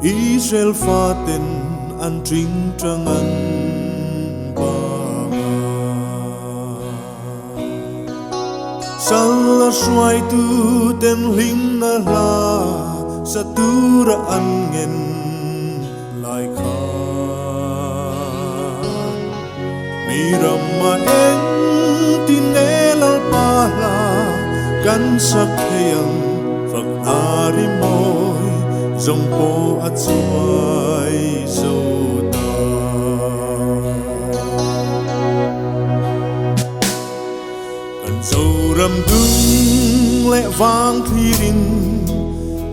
Israel pha tên an trinh trăng an ba sala suai tu tên linh na la sa tu ra an nghen lai kha mi ram ma en tin elal pa la kan sak theyang phật ari moi dòng po at suai so ta cần dâu rầm gừng lệ vang thi rin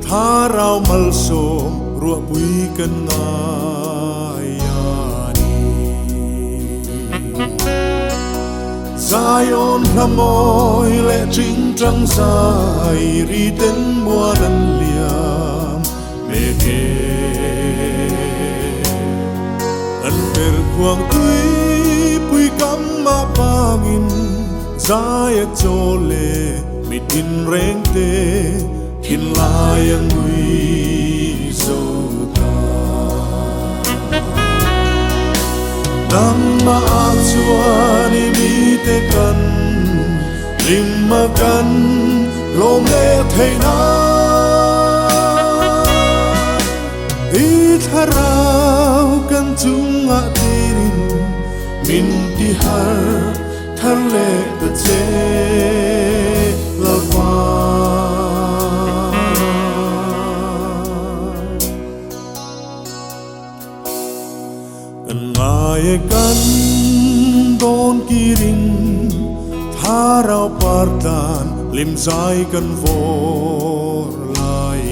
tha rau mal som rua bui cần ngai ani Zion Hamoy lệ trinh trăng dài ri tên mùa đan liam mê kê ân per quang tuy bui cam ma bangin zaya chole mit in reng te hin layang ui zota nam ma chuani mi te kan lim ma kan lom le thei na Itharau kan chunga tirin min ti har thar le ta che lawa kan ngai kan don kirin tharau pardan lim zai kan vor lai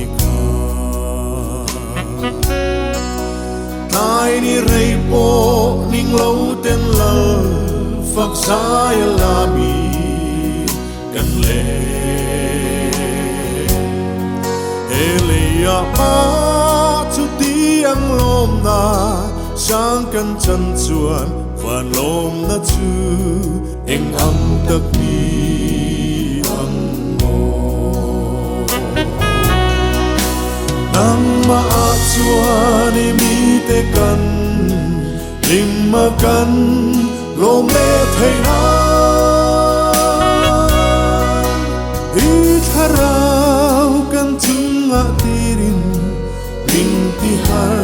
Ai ni rei po ning lâu tên lal phật sai la mi kan le elia pa chu ti ang lom na sang kan chan chuan van lom na chu eng am tak ni am mo nang ma chuan mi te kan lim ma kan lom le thei na I tharau kan chunga tirin min ti har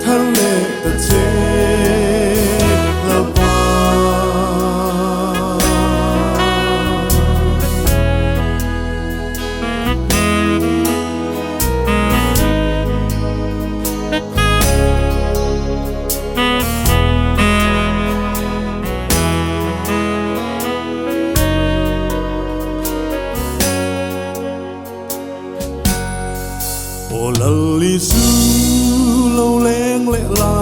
thar le ta che la pa Lali su lâu leng lệ la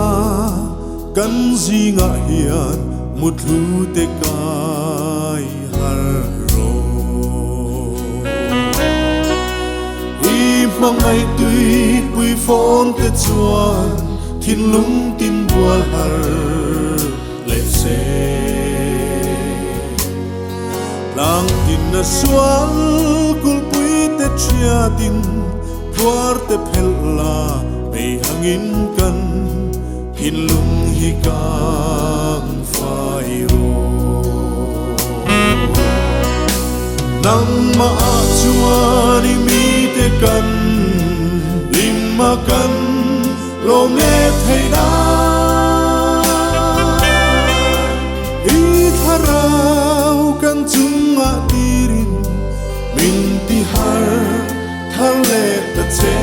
kan zi nga hian mut lu te kai har ro I mang ai tui pui phone te chuan thin lung tin bual har lệ se lang tin na sual kul pui te chia tin Tuarte phella mei hangin kan hin lung hi kang phai ro nang ma chuani mi te kan lim ma kan lo nghe thei da I tharau kan chunga tirin min ti har thar le ta che